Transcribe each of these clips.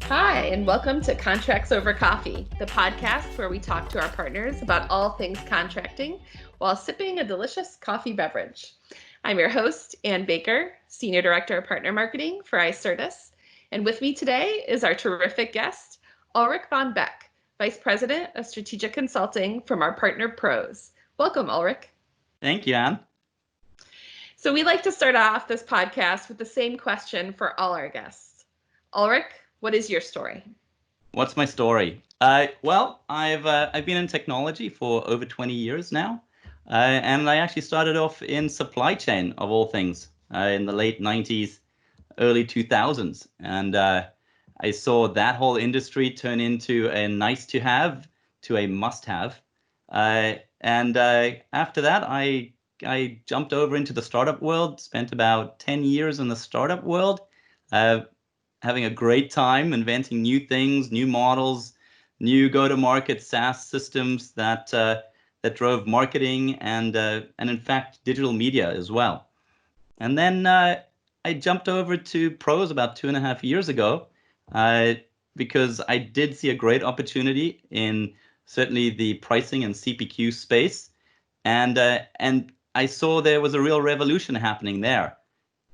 Hi, and welcome to Contracts Over Coffee, the podcast where we talk to our partners about all things contracting while sipping a delicious coffee beverage. I'm your host, Ann Baker, Senior Director of Partner Marketing for Icertis, and with me today is our terrific guest, Ulrich von Beck, Vice President of Strategic Consulting from our partner pros. Welcome, Ulrich. Thank you, Ann. So we like to start off this podcast with the same question for all our guests. Ulrich, what is your story? What's my story? Well, I've been in technology for over 20 years now, and I actually started off in supply chain of all things in the late 90s, early 2000s, and I saw that whole industry turn into a nice to have to a must have, and after that, I jumped over into the startup world. Spent about 10 years in the startup world. Having a great time inventing new things, new models, new go-to-market SaaS systems that drove marketing and in fact digital media as well. And then I jumped over to pros about 2.5 years ago because I did see a great opportunity in certainly the pricing and CPQ space, and I saw there was a real revolution happening there.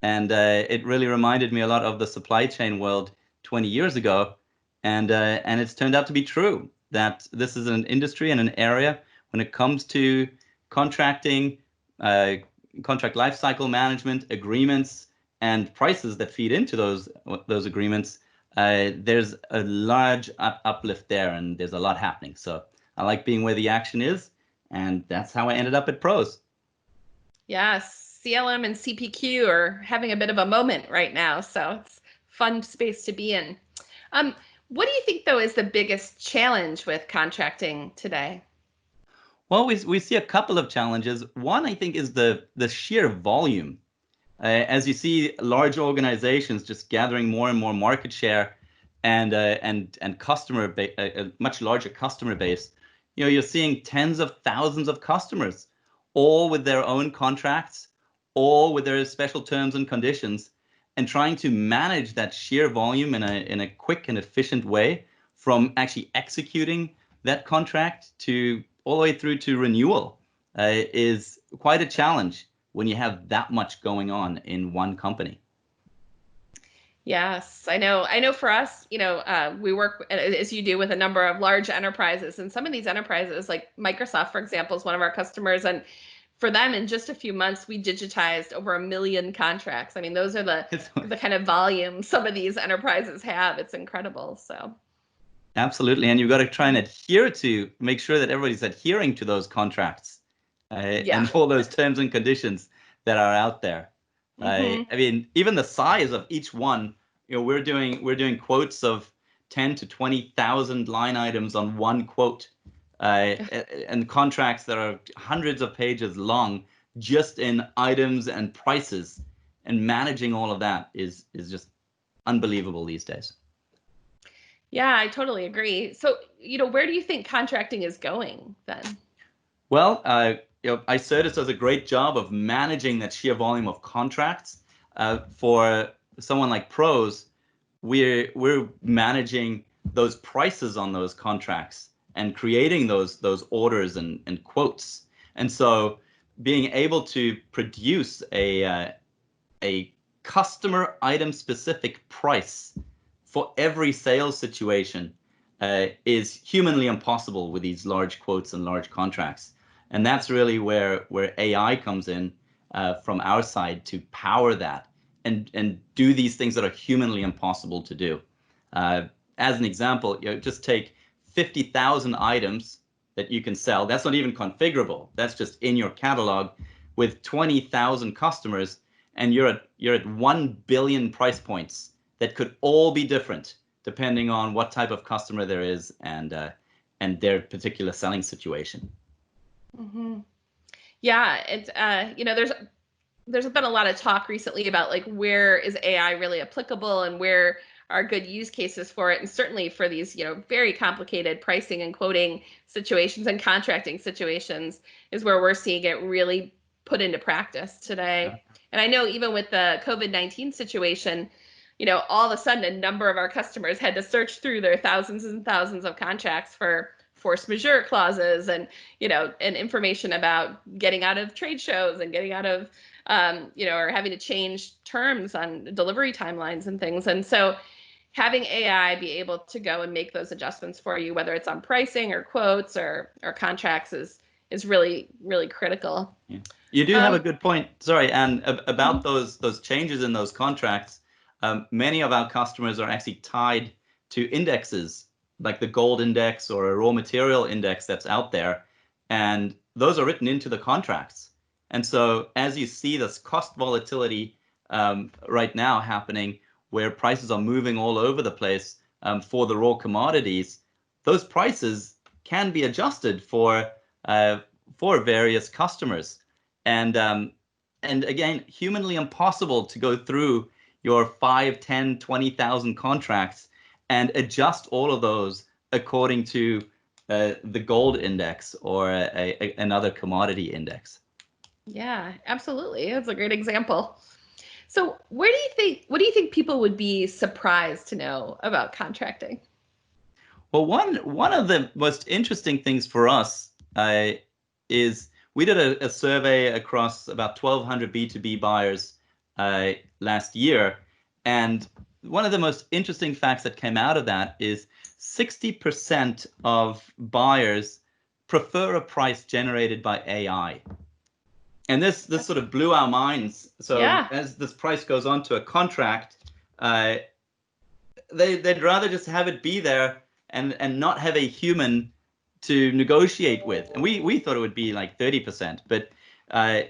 And it really reminded me a lot of the supply chain world 20 years ago. And it's turned out to be true that this is an industry and an area when it comes to contracting, contract lifecycle management, agreements, and prices that feed into those agreements. There's a large uplift there, and there's a lot happening. So I like being where the action is, and that's how I ended up at Pros. Yes. CLM and CPQ are having a bit of a moment right now, so it's a fun space to be in. What do you think, though, is the biggest challenge with contracting today? Well, we see a couple of challenges. One, I think, is the sheer volume. As you see large organizations just gathering more and more market share and customer a much larger customer base, you're seeing tens of thousands of customers, all with their own contracts, all with their special terms and conditions, and trying to manage that sheer volume in a quick and efficient way, from actually executing that contract to all the way through to renewal, is quite a challenge when you have that much going on in one company. Yes, I know. I know for us, we work, as you do, with a number of large enterprises, and some of these enterprises, like Microsoft, for example, is one of our customers, and for them, in just a few months, we digitized over 1 million contracts. I mean, those are the kind of volume some of these enterprises have. It's incredible. So absolutely, and you've got to try and adhere to make sure that everybody's adhering to those contracts and all those terms and conditions that are out there. I mean, even the size of each one. We're doing quotes of 10 to 20,000 line items on one quote. And contracts that are hundreds of pages long, just in items and prices, and managing all of that is just unbelievable these days. Yeah, I totally agree. So, where do you think contracting is going then? Well, Icertis does a great job of managing that sheer volume of contracts. For someone like Pros, we're managing those prices on those contracts and creating those orders and quotes. And so being able to produce a customer item specific price for every sales situation is humanly impossible with these large quotes and large contracts. And that's really where AI comes in from our side to power that and do these things that are humanly impossible to do. As an example, just take 50,000 items that you can sell. That's not even configurable. That's just in your catalog with 20,000 customers, and you're at 1 billion price points that could all be different depending on what type of customer there is and their particular selling situation. Mm-hmm. Yeah, it's there's been a lot of talk recently about like where is AI really applicable and where are good use cases for it, and certainly for these very complicated pricing and quoting situations and contracting situations is where we're seeing it really put into practice today. And I know even with the COVID-19 situation, all of a sudden a number of our customers had to search through their thousands and thousands of contracts for force majeure clauses and, and information about getting out of trade shows and getting out of, or having to change terms on delivery timelines and things. And so having AI be able to go and make those adjustments for you, whether it's on pricing or quotes or contracts, is really, really critical. Yeah. You do have a good point. Sorry, and about those changes in those contracts. Many of our customers are actually tied to indexes, like the gold index or a raw material index that's out there, and those are written into the contracts. And so as you see this cost volatility right now happening, where prices are moving all over the place for the raw commodities, those prices can be adjusted for various customers. And again, humanly impossible to go through your 5, 10, 20,000 contracts and adjust all of those according to the gold index or another commodity index. Yeah, absolutely. That's a great example. So what do you think people would be surprised to know about contracting? Well, one of the most interesting things for us is we did a survey across about 1,200 B2B buyers last year. And one of the most interesting facts that came out of that is 60% of buyers prefer a price generated by AI. And this sort of blew our minds. So Yeah. as this price goes on to a contract, they'd rather just have it be there and not have a human to negotiate with. And we thought it would be like 30%, but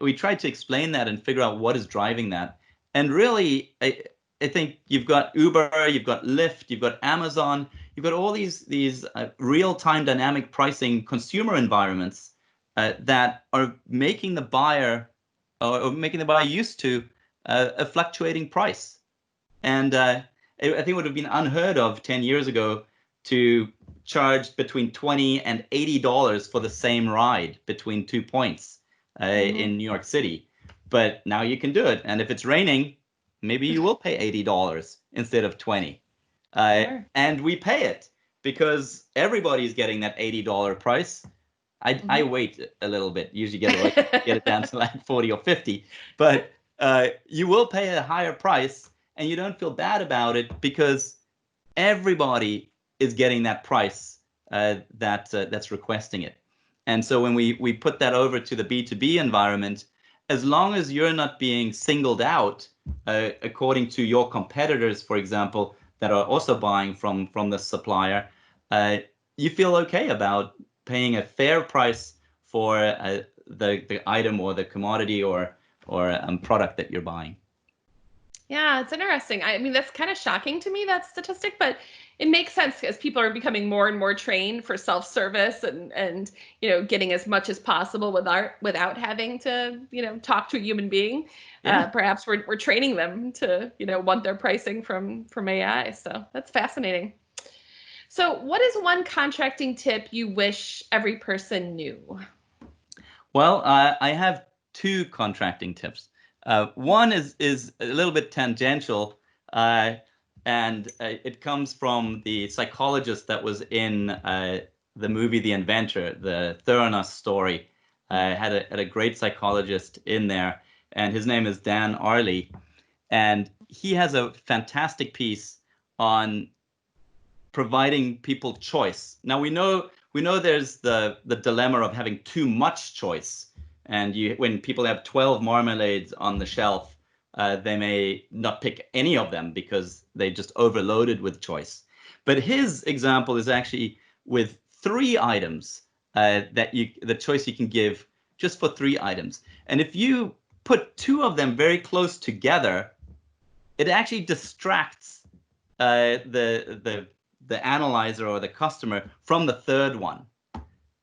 we tried to explain that and figure out what is driving that. And really, I think you've got Uber, you've got Lyft, you've got Amazon, you've got all these real-time dynamic pricing consumer environments that are making the buyer used to a fluctuating price. And I think it would have been unheard of 10 years ago to charge between $20 and $80 for the same ride between 2 points in New York City. But now you can do it. And if it's raining, maybe you will pay $80 instead of 20. Sure. And we pay it because everybody's getting that $80 price. I wait a little bit, usually get it down to like 40 or 50. But you will pay a higher price and you don't feel bad about it because everybody is getting that price that's requesting it. And so when we put that over to the B2B environment, as long as you're not being singled out according to your competitors, for example, that are also buying from the supplier, you feel okay about paying a fair price for the item or the commodity or product that you're buying. Yeah, it's interesting. I mean, that's kind of shocking to me, that statistic, but it makes sense as people are becoming more and more trained for self-service and getting as much as possible without having to, talk to a human being. Yeah. Perhaps we're training them to, want their pricing from AI. So that's fascinating. So what is one contracting tip you wish every person knew? Well, I have two contracting tips. One is a little bit tangential, and it comes from the psychologist that was in the movie The Inventor, the Theranos story. Had a great psychologist in there, and his name is Dan Ariely, and he has a fantastic piece on providing people choice. Now we know there's the dilemma of having too much choice. And when people have 12 marmalades on the shelf, they may not pick any of them because they just overloaded with choice. But his example is actually with 3 items the choice you can give just for 3 items. And if you put 2 of them very close together, it actually distracts the analyzer or the customer from the 3rd one.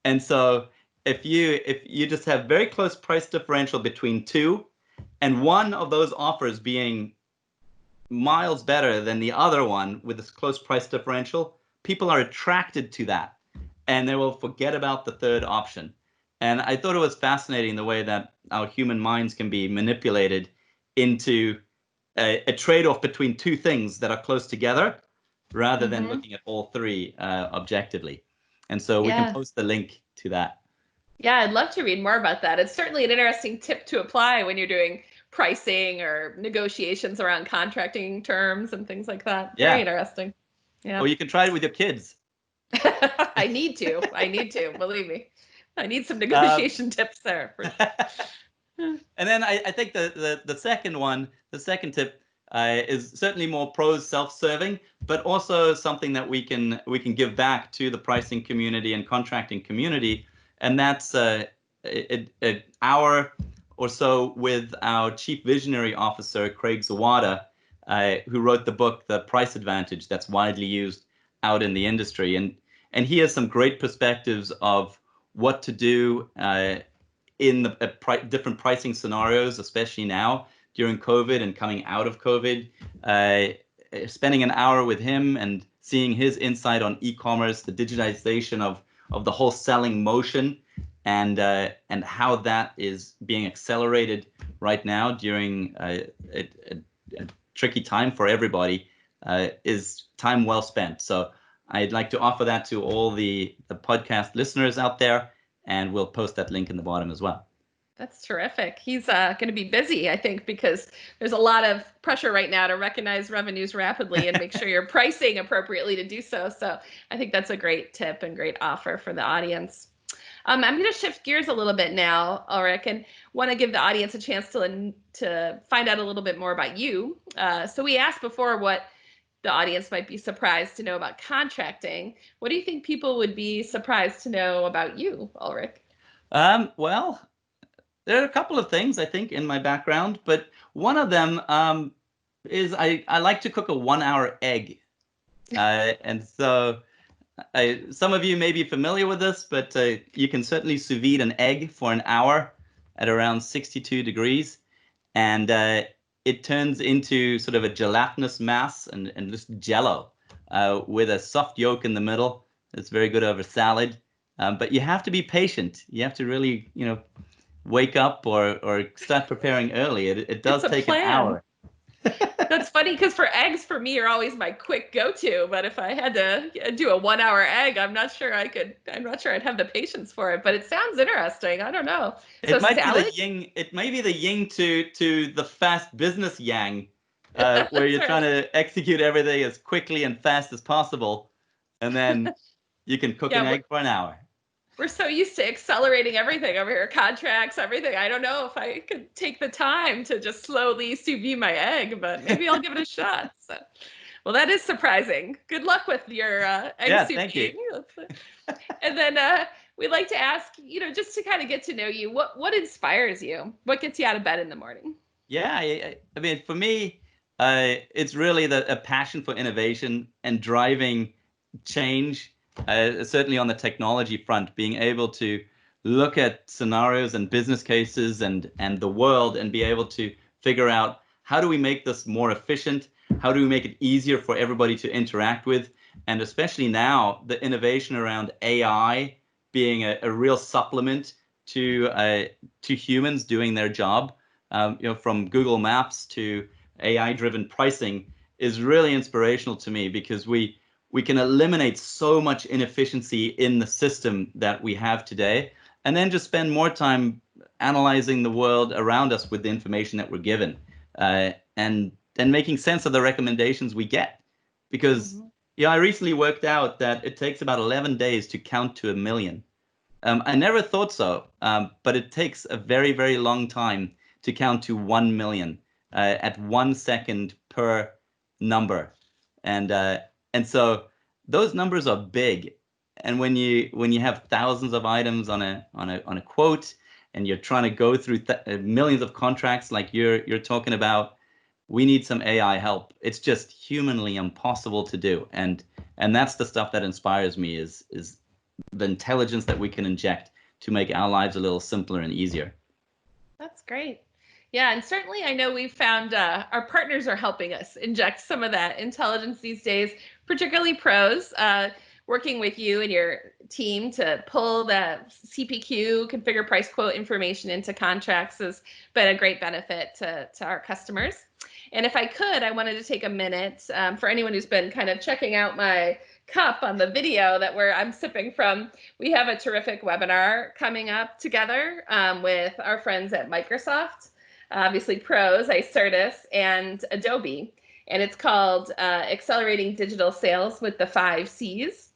And so if you just have very close price differential between 2, and one of those offers being miles better than the other one with this close price differential, people are attracted to that, and they will forget about the 3rd option. And I thought it was fascinating the way that our human minds can be manipulated into a trade-off between two things that are close together, rather than Mm-hmm. looking at all three objectively. And so we can Yeah. post the link to that. Yeah, I'd love to read more about that. It's certainly an interesting tip to apply when you're doing pricing or negotiations around contracting terms and things like that. Very Yeah. interesting. Yeah. Or you can try it with your kids. I need to. I need to. Believe me. I need some Um, negotiation tips there. And then I think the second one, the second tip, is certainly more pros self-serving, but also something that we can give back to the pricing community and contracting community, and that's an hour or so with our chief visionary officer, Craig Zawada, who wrote the book The Price Advantage, that's widely used out in the industry, and he has some great perspectives of what to do in the different pricing scenarios, especially now during COVID and coming out of COVID. Spending an hour with him and seeing his insight on e-commerce, the digitization of the whole selling motion, and how that is being accelerated right now during a tricky time for everybody, is time well spent. So I'd like to offer that to all the podcast listeners out there, and we'll post that link in the bottom as well. That's terrific. He's going to be busy, I think, because there's a lot of pressure right now to recognize revenues rapidly and make sure you're pricing appropriately to do so. So I think that's a great tip and great offer for the audience. I'm going to shift gears a little bit now, Ulrich, and want to give the audience a chance to find out a little bit more about you. So we asked before what the audience might be surprised to know about contracting. What do you think people would be surprised to know about you, Ulrich? Well, there are a couple of things I think in my background, but one of them is I like to cook a 1-hour egg, and so some of you may be familiar with this, but you can certainly sous vide an egg for an hour at around 62 degrees, and it turns into sort of a gelatinous mass and just jello with a soft yolk in the middle. It's very good over salad, but you have to be patient. You have to really, wake up or start preparing early. It does take an hour. That's funny because for eggs, for me, are always my quick go-to. But if I had to do a 1-hour egg, I'm not sure I could. I'm not sure I'd have the patience for it. But it sounds interesting. I don't know. So It might salad? be the yin. It may be the yin to the fast business yang, where you're trying to execute everything as quickly and fast as possible, and then you can cook an egg for an hour. We're so used to accelerating everything over here, contracts, everything. I don't know if I could take the time to just slowly sous vide my egg, but maybe I'll give it a shot. So, well, that is surprising. Good luck with your egg sous Thank you. And then we'd like to ask, just to kind of get to know you, what inspires you? What gets you out of bed in the morning? Yeah, I mean, for me, it's really a passion for innovation and driving change. Certainly on the technology front, being able to look at scenarios and business cases and the world and be able to figure out how do we make this more efficient? How do we make it easier for everybody to interact with? And especially now, the innovation around AI being a real supplement to humans doing their job, from Google Maps to AI-driven pricing is really inspirational to me, because we can eliminate so much inefficiency in the system that we have today, and then just spend more time analyzing the world around us with the information that we're given, and making sense of the recommendations we get. Because I recently worked out that it takes about 11 days to count to 1 million. I never thought so, but it takes a very, very long time to count to 1 million at 1 second per number. And so those numbers are big. And when you have thousands of items on a quote, and you're trying to go through millions of contracts like you're talking about, we need some AI help. It's just humanly impossible to do. And that's the stuff that inspires me, is the intelligence that we can inject to make our lives a little simpler and easier. That's great. Yeah, and certainly I know we've found our partners are helping us inject some of that intelligence these days, particularly pros, working with you and your team to pull the CPQ, configure price quote information into contracts, has been a great benefit to our customers. And if I could, I wanted to take a minute for anyone who's been kind of checking out my cup on the video that I'm sipping from. We have a terrific webinar coming up together with our friends at Microsoft, obviously pros, Icertis, and Adobe. And it's called Accelerating Digital Sales with the 5 C's.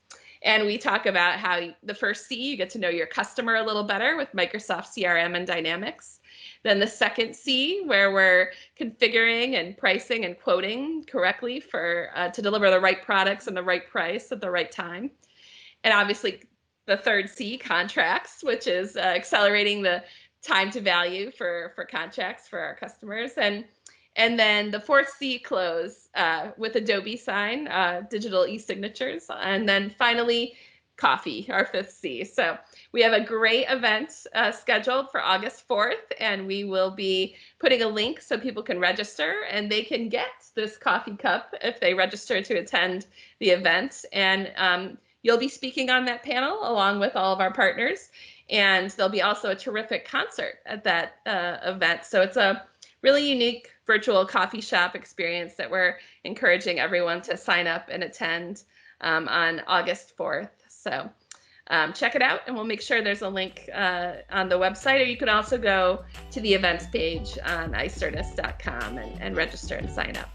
And we talk about how the first C, you get to know your customer a little better with Microsoft CRM and Dynamics. Then the second C, where we're configuring and pricing and quoting correctly to deliver the right products and the right price at the right time. And obviously the third C, contracts, which is accelerating the time to value for contracts for our customers. And then the fourth C, close with Adobe Sign, digital e-signatures. And then finally, coffee, our fifth C. So we have a great event scheduled for August 4th, and we will be putting a link so people can register, and they can get this coffee cup if they register to attend the event. And you'll be speaking on that panel along with all of our partners, and there'll be also a terrific concert at that event. So it's a really unique virtual coffee shop experience that we're encouraging everyone to sign up and attend on August 4th. So check it out, and we'll make sure there's a link on the website, or you can also go to the events page on icertis.com and register and sign up.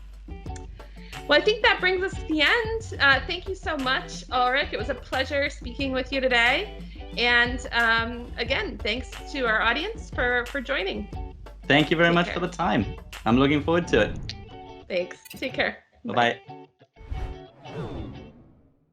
Well, I think that brings us to the end. Thank you so much, Ulrich. It was a pleasure speaking with you today. And again, thanks to our audience for joining. Thank you very much for the time. I'm looking forward to it. Thanks. Take care. Bye-bye.